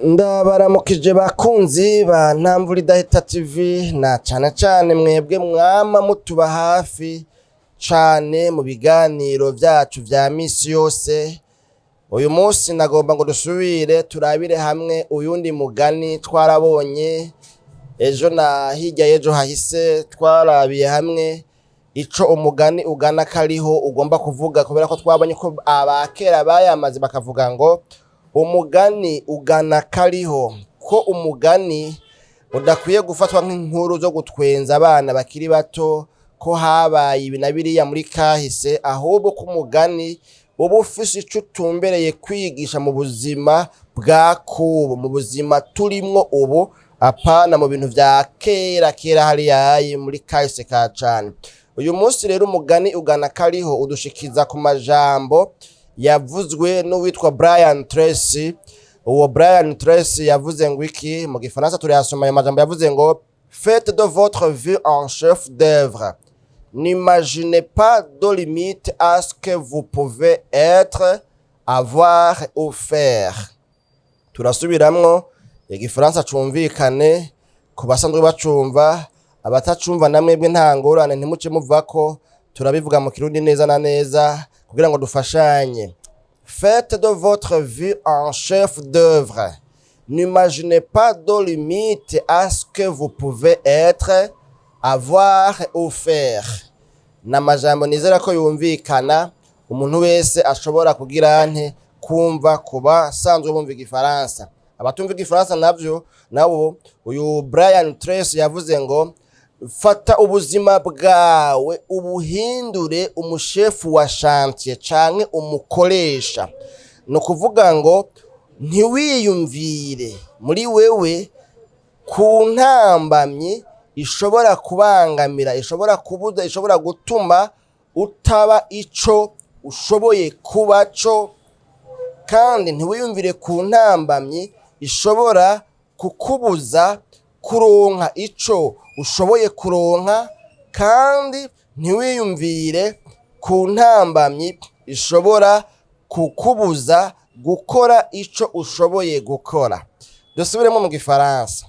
Ndabaramukije bakunzi ba Ntamvura Idahita TV na cane mwebwe mwama mutuba hafi cane mu biganiro vyacu vya misi yose. Uyu munsi nagomba ngo dusubire turabire hamwe uyundi mugani twarabonye ejo na hirya y'ejo hahise. Twarabiye hamwe ico umugani ugana kariho ugomba kuvuga, kubera ko twabonye ko abakera bayamaze bakavuga ngo umugani ugana kariho, ko umugani udakwiye gufatwa nk'inkuru zo gutwenza abana bakiri bato ko habaye ibi na biriya muri kahise, ahubwo ko umugani uba ufise ico utumbereye kwigisha mu buzima bwa kubu, mu buzima turimwo ubu, apana mu bintu vya kera hariya muri kahise ka cane. Uyu munsi rero umugani ugana kariho udushikiza ku majambo yavuzwe n'uwitwa Brian Tracy. Uwo Brian Tracy yavuze ngo iki mu gifaransa, turayasoma ayo majambo. Yavuze ngo faites de votre vie un chef d'œuvre, n'imaginez pas de limite à ce que vous pouvez être, avoir ou faire. Turasubiramwo igifaransa cumvikane ku basanzwe bacumva, abatacumva namwebwe nta ngorane ntimuce muvako, turabivuga mu kirundi neza na neza kugira ngo dufashanye. Faites de votre vie un chef d'œuvre, n'imaginez pas de limite à ce que vous pouvez être, avoir ou faire. N'amajambo nizera ko yumvikana umuntu wese ashobora kugira nte kumva kuba sanzwe bumva igifaransa. Abatumva igifaransa nabo uyu Brian Tracy yavuze ngo fata ubuzima bwawe ubuhindure umushefu wa chantier canke umukoresha. No kuvuga ngo ntiwiyumvire muri wewe ku ntambamye ishobora kubangamira, ishobora kubuza, ishobora gutuma utaba ico ushoboye kuba co, kandi ntiwiyumvire ku ntambamye ishobora kukubuza kuronka ico ushoboye kuronka, kandi ntiwiyumvire ku ntambamyi ishobora kukubuza gukora ico ushoboye gukora. Dusubiremo mu gifaransa.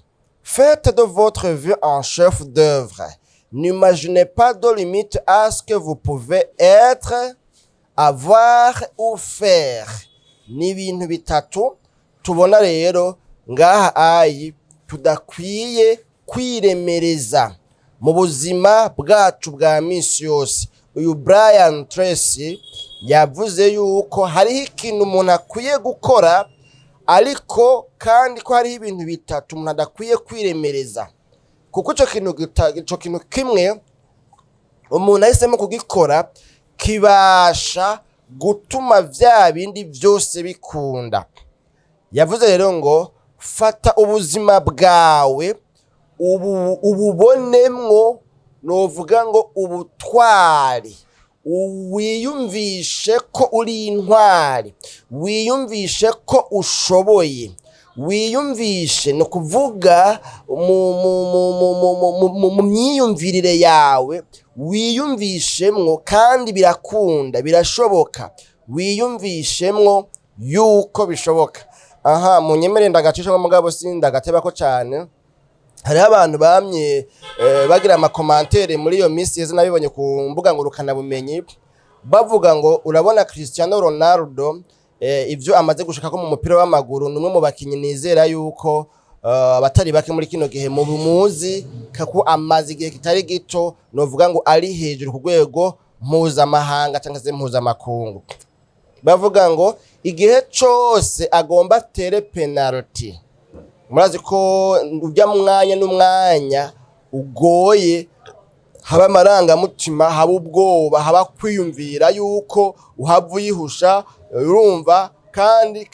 Faites de votre vie un chef d'œuvre, n'imaginez pas de limite à ce que vous pouvez être, avoir ou faire. Ni ibintu bitatu tubona rero ngaha ayi tudakwiye kwiremereza mu buzima bwacu bwa misi yose. Uyu Brian Tracy yavuze yuko hariho ikintu umuntu akwiye gukora, ariko kandi ko hariho ibintu bitatu umuntu adakwiye kwiremereza, kuko ico kintu kimwe umuntu ahisemo kugikora kibasha gutuma vya bindi vyose bikunda. Yavuze rero ngo fata ubuzima bwawe ububonemwo, novuga ngo ubutwari, wiyumvishe ko uri intwari, wiyumvishe ko ushoboye, wiyumvishe no kuvuga mu myiyumvirire yawe, wiyumvishemwo kandi birakunda, birashoboka, wiyumvishemwo yuko bishoboka. Aha munyemere ndagacisha mugabo sindagatebako cane. Hariho abantu bamye bagira amakomantere muri iyo misi yeze, nabibonye ku mbuga ngurukana bumenyi, bavuga ngo urabona Cristiano Ronaldo ivyo amaze gushikako mu mupira w'amaguru, numwe mu bakinyi nizera yuko abatari bake muri kino gihe mu bumuzi, kako amaze igihe kitari gito, novuga ngo ari hejuru ku rwego mpuzamahanga cyangwa se mpuzamakungu. Bavuga ngo igihe cose agomba tere penalty. Murazi ko ujya mwanya n'umwanya ugoye, haba amarangamutima, haba ubwoba, haba kwiyumvira yuko uhava uyihusha, urumva, kandi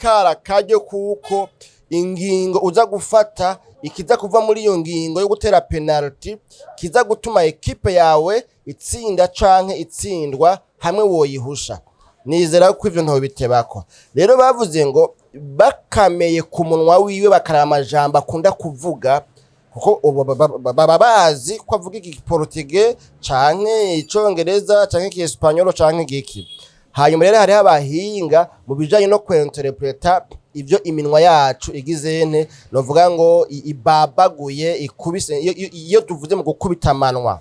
karyo kuko ingingo uza gufata ikiza kuva muri iyo ngingo yo gutera penalty kiza gutuma ekipe yawe itsinda canke itsindwa hamwe woyihusha. Nizera ko ivyo nto bitebako. Rero bavuze ngo bakameye ku munwa wiwe bakaraba amajambo akunda kuvuga, kuko baba bazi ko avuga igiportugais canke icongereza canke ikiespanyolo canke igiki. Hanyuma rero hariho abahinga mu bijanye no kwinterpreta ibyo iminwa yacu igizene novuga ngo ibabaguye ikubise iyo tuvuze mu gukubita amanwa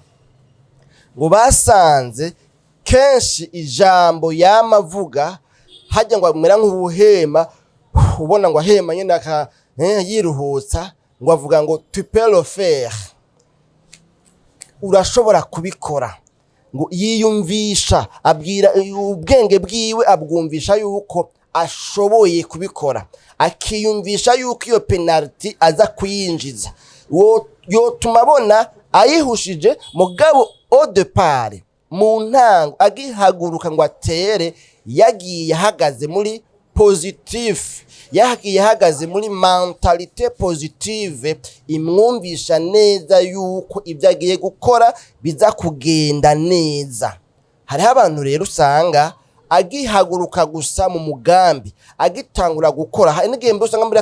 ngo basanze kenshi ijambo yamavuga hajya ngo amera nk'ubuhema ubona ngo ahema nyine yiruhutsa ngo avuga ngo tu peux le faire, urashobora kubikora. Ngo yiyumvisha abwira ubwenge bwiwe abwumvisha yuko ashoboye kubikora, akiyumvisha yuko iyo penalty aza kuyinjiza yotuma abona ayihushije mugabo au départ mu ntango agihaguruka ngo atere yagiye ahagaze muri positif, yagiye ahagaze muri mentalite positive imwumvisha neza yuko ibyo agiye gukora biza kugenda neza. Hariho abantu rero usanga agihaguruka gusa mu mugambi agitangura gukora, hari n'igihe usanga mbere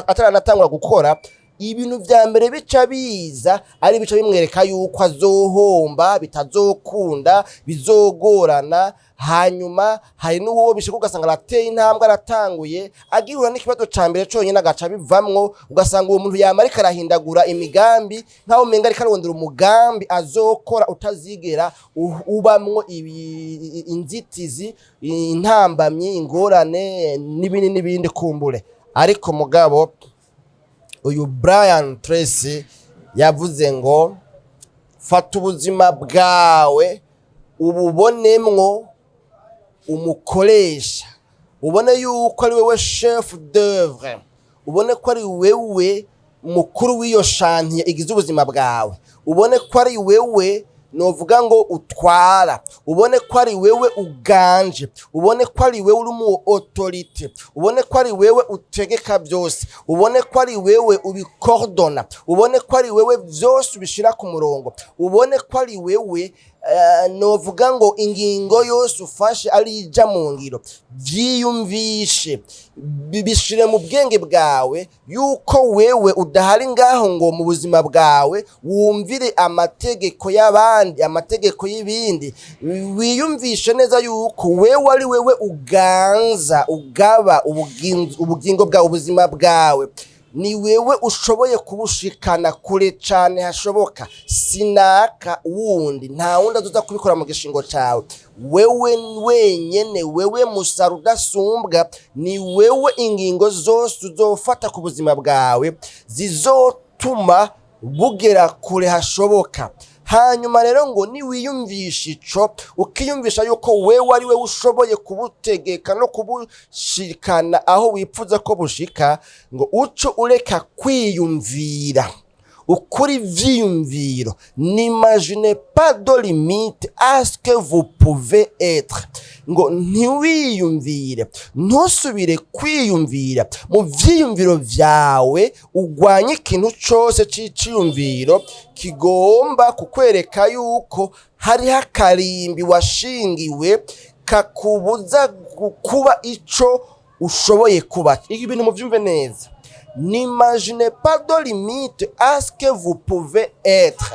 ataranatangura gukora ibintu vya mbere bica biza ari bica bimwereka yuko azohomba, bitazokunda, bizogorana. Hanyuma hari n'uwo bishika ugasanga arateye intambwe aratanguye agihura n'ikibazo ca mbere conyine agaca bivamwo, ugasanga uwo muntu yamara arahindagura imigambi nkaho umenga ariko arondera umugambi azokora utazigera ubamwo inzitizi, intambamyi, ingorane n'ibindi kumbure. Ariko mugabo uyu Brian Tracy yavuze ngo fata ubuzima bwawe ububonemwo umukoresha, ubone yuko ari wewe chef d'œuvre, ubone ko ari wewe mukuru w'iyo shantiye igize ubuzima bwawe, ubone ko ari wewe novuga ngo utwara, ubone ko ari wewe uganje, ubone ko ari wewe uri mu autorité, ubone ko ari wewe utegeka byose, ubone ko ari wewe ubikordona, ubone ko ari wewe byose ubishira ku murongo, ubone ko ari wewe novuga ngo ingingo yose ufashe ari ija mu ngiro. Vyiyumvishe bibishire mu bwenge bwawe yuko wewe udahari ngaho ngo mu buzima bwawe wumvire amategeko y'abandi, amategeko y'ibindi. Wiyumvishe neza yuko wewe ari wewe uganza ugaba ubugingo bwawe, ubuzima bwawe ni wewe ushoboye kubushikana kure cyane hashoboka, sinaka wundi nta wundi azuza kubikora mu gishingo cyawe. Wewe wenyene, wewe musara udasumbwa, ni wewe ingingo zose uzofata ku buzima bwawe zizotuma bugera kure hashoboka. Hanyuma rero ngo ni wiyumvisha ico, ukiyumvisha yuko wewe ari wewe ushoboye kubutegeka no kubushikana aho wipfuza ko bushika, ngo uco ureka kwiyumvira ukuri vyiyumviro. N'imaginez pas de limite à ce que vous pouvez être. Ngo ntiwiyumvire, ntusubire kwiyumvira mu vyiyumviro vyawe, ugwanye ikintu cose c'iciyumviro kigomba kukwereka yuko hariho akarimbi washingiwe kakubuza kuba ico ushoboye kuba. Iki bintu muvyumve neza. N'imaginez pas de limite à ce que vous pouvez être.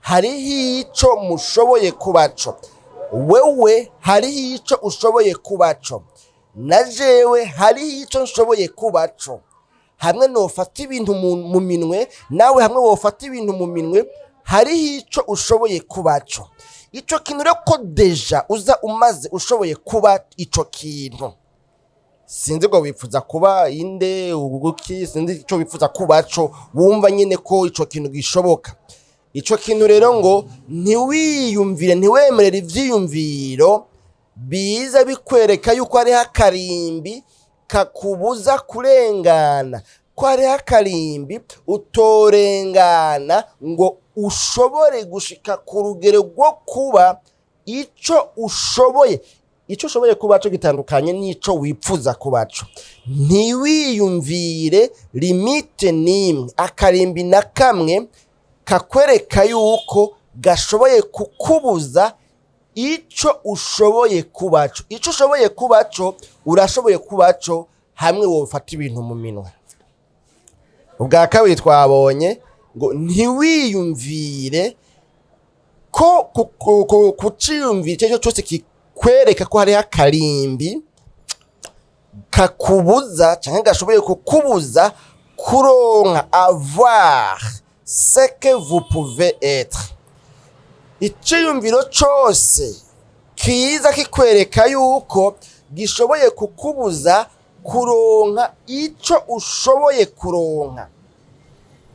Hariho ico mushoboye kubaco, wewe hariho ico ushoboye kubaco, na jewe hariho ico nshoboye kubaco. Hamwe nofata ibintu mu minwe, nawe hamwe wofata ibintu mu minwe, hariho ico ushoboye kubaco. Ico kintu rero ko deja uza umaze ushoboye kuba ico kintu, sinzi ngo wifuza kuba inde uguki, sinzi ico wifuza kubaco, wumva nyine ko ico kintu gishoboka. Ico kintu rero ngo ntiwiyumvire, ntiwemerere ivyiyumviro biza bikwereka yuko hariho akarimbi kakubuza kurengana, ko hariho akarimbi utorengana ngo ushobore gushika ku rugero rwo kuba ico ushoboye. Ico ushoboye kubaco gitandukanye n'ico wipfuza kubaco. Ntiwiyumvire limite nimwe, akarimbi na kamwe kakwereka yuko gashoboye kukubuza ico ushoboye kubaco. Ico ushoboye kubaco urashoboye kubaco hamwe wofata ibintu mu minwe. Ubwa kabiri twabonye ngo ntiwiyumvire ko kuciyumvira icyo cyose kikwereka ko hariho akarimbi kakubuza canke gashoboye kukubuza kuronka avoir ce que vous pouvez être. Iciyumviro cose kiza kikwereka yuko gishoboye kukubuza kuronka ico ushoboye kuronka,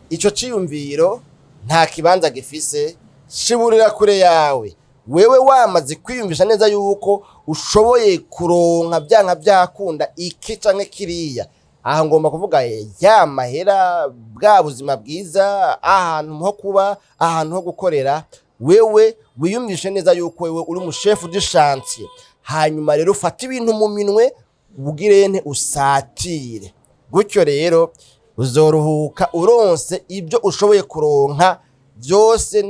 ico ciyumviro nta kibanza gifise, shiburira kure yawe. Wewe wamaze kwiyumvisha neza yuko ushoboye kuronka byanka byakunda iki canke kiriya, aha ngomba kuvuga ya mahera, bwa buzima bwiza, ahantu ho kuba, ahantu ho gukorera, wewe wiyumvishe neza yuko wewe uri mu chef du chantier. Hanyuma rero ufata ibintu mu minwe ubugirene usatire, gutyo rero uzoruhuka uronse ibyo ushoboye kuronka byose,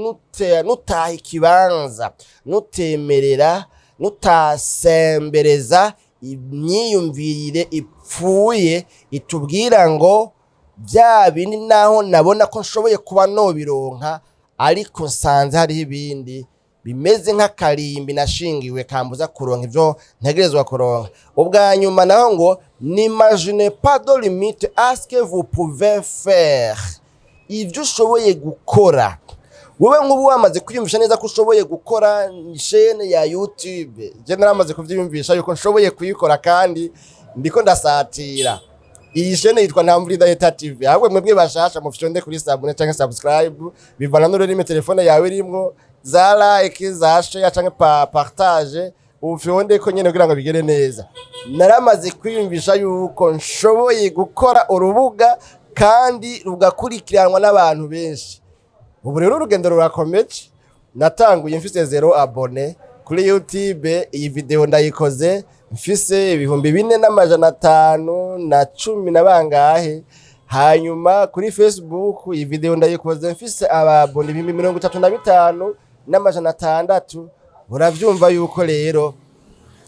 nutaha ikibanza, nutemerera, nutasembereza imyiyumvirire ipfuye itubwira ngo bya bindi naho nabona ko nshoboye kuba nobironka, ariko nsanze hariho ibindi bimeze nk'akarimbi nashingiwe kambuza kuronka ivyo ntegerezwa kuronka. Ubwa nyuma naho ngo n'imagine pas de limite à ce que vous pouvez faire, ivyo ushoboye gukora. Wewe nk'ubu wamaze kwiyumvisha neza ko ushoboye gukora chaîne ya YouTube, je naramaze kuvyiyumvisha yuko nshoboye kuyikora kandi ndiko ndasatira. Iyi chaîne yitwa Ntamvulidahita TV, ahubwo mwebwe bashasha mufyonde kuri sabone canke subscribe, bivana n'ururimi telefone yawe rimwo, za like, za share canke partage, ufyonde ko nyene kugira ngo bigere neza. Naramaze kwiyumvisha yuko nshoboye gukora urubuga kandi rugakurikiranwa n'abantu benshi. Ubu rero urugendo rurakomeje, natanguye mfise 0 abone kuri YouTube. Iyi video ndayikoze mfise 4,510 na bangahe. Hanyuma kuri Facebook iyi video ndayikoze mfise ababone 35,600. Uravyumva yuko rero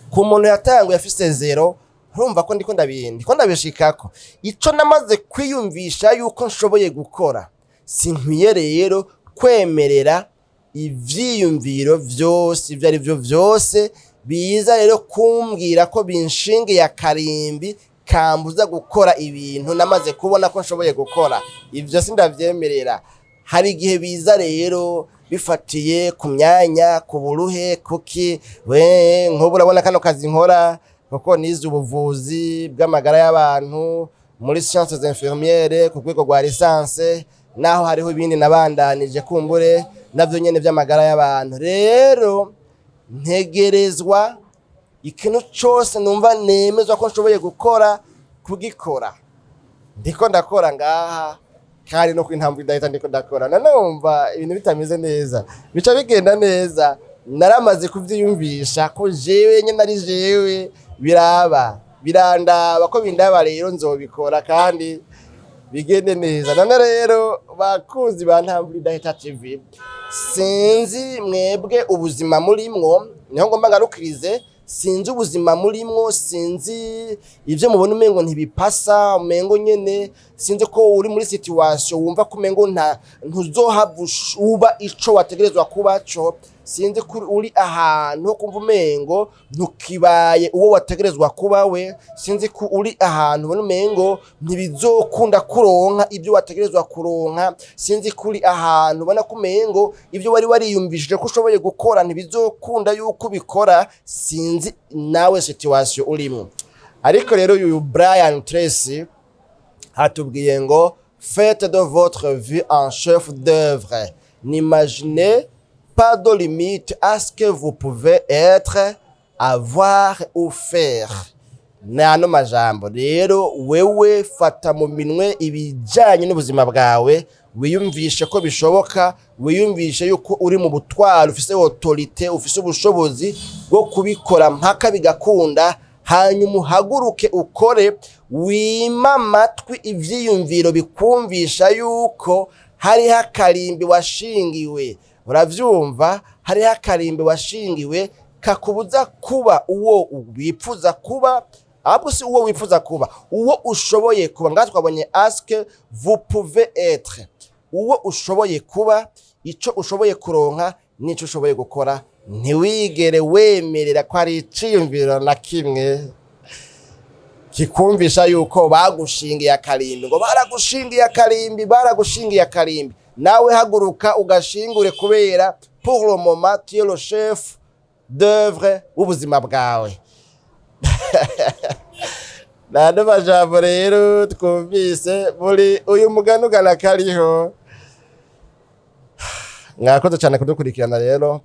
ku muntu yatanguye afise 0, urumva ko ndiko ndabishikako. Ico namaze kwiyumvisha yuko nshoboye gukora, sinkwiye rero kwemerera ivyiyumviro vyose ivyo ari vyo vyose biza rero kumbwira ko binshingiye akarimbi kambuza gukora ibintu namaze kubona ko nshoboye gukora. Ivyo sindavyemerera. Hari igihe biza rero bifatiye ku myanya, ku buruhe, kuki nk'ubu urabona kano kazi nkora kuko nize ubuvuzi bw'amagara y'abantu muri sciences infirmières ku rwego rwa licence, naho hariho ibindi nabandanije kumbure navyo nyene vy'amagara y'abantu. Rero ntegerezwa ikintu cyose numva nemezwa ko nshoboye gukora kugikora. Ndiko ndakora ngaha kandi no kw'Intamvulidahita ndiko ndakora, nanumva ibintu bitameze neza, bica bigenda neza. Naramaze kuvyiyumvisha ko jewe nyene ari jewe birandaba ko bindaba, rero nzobikora kandi bigende neza. None rero bakunzi ba Ntamvulidahita TV, sinzi mwebwe ubuzima murimwo, niho ngomba ngarukirize. Sinzi ubuzima murimwo, sinzi ivyo mubona umengo ntibipasa, umengo nyene sinzi ko uri muri situation wumva ko umengo ntuzohavuba ico wategerezwa kuba cyo. Sinzi ko uri ahantu ho kumva umengo ntukibaye uwo wategerezwa kuba we. Sinzi ko uri ahantu ubona umengo ntibizokunda kuronka ibyo wategerezwa kuronka. Sinzi ko uri ahantu ubona ko umengo ibyo wari wariyumvishije ko ushoboye gukora ntibizokunda yuko ubikora. Sinzi nawe situation urimo, ariko rero uyu Brian Tracy atubwiye ngo faites de votre vie un chef d'œuvre, n'imaginez pas de limite à ce que vous pouvez être, avoir ou faire. Nano majambo rero, wewe fata mu minwe ibijanye n'ubuzima bwawe, wiyumvishe ko bishoboka, wiyumvishe yuko uri mu butwaro, ufise autorité, ufise ubushobozi bwo kubikora mpaka bigakunda. Hanyuma uhaguruke ukore, wima amatwi ivyiyumviro bikumvisha yuko hariho akarimbi washingiwe. Uravyumva, hariho akarimbi washingiwe kakubuza kuba uwo wipfuza kuba, ahubwo si uwo wipfuza kuba, uwo ushoboye kuba. Ngaho twabonye aske vous pouvez être, uwo ushoboye kuba, ico ushoboye kuronka n'ico ushoboye gukora. Ntiwigere wemerera ko ari iciyumviro na kimwe kikumvisha yuko bagushingiye akarimbi, ngo baragushingiye akarimbi, baragushingiye akarimbi. Nawe haguruka ugashingure, kubera pour le moment tu es le chef d'œuvre w'ubuzima bwawe. Nando majambo rero twumvise muri uyu mugani ugana kariho. Mwakoze cyane kudukurikirana rero,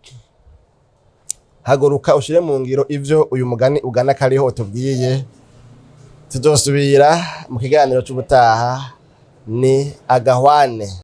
haguruka ushire mu ngiro ivyo uyu mugani ugana kariho tubwiye. Tuzosubira mu kiganiro cy'ubutaha. Ni agahwane.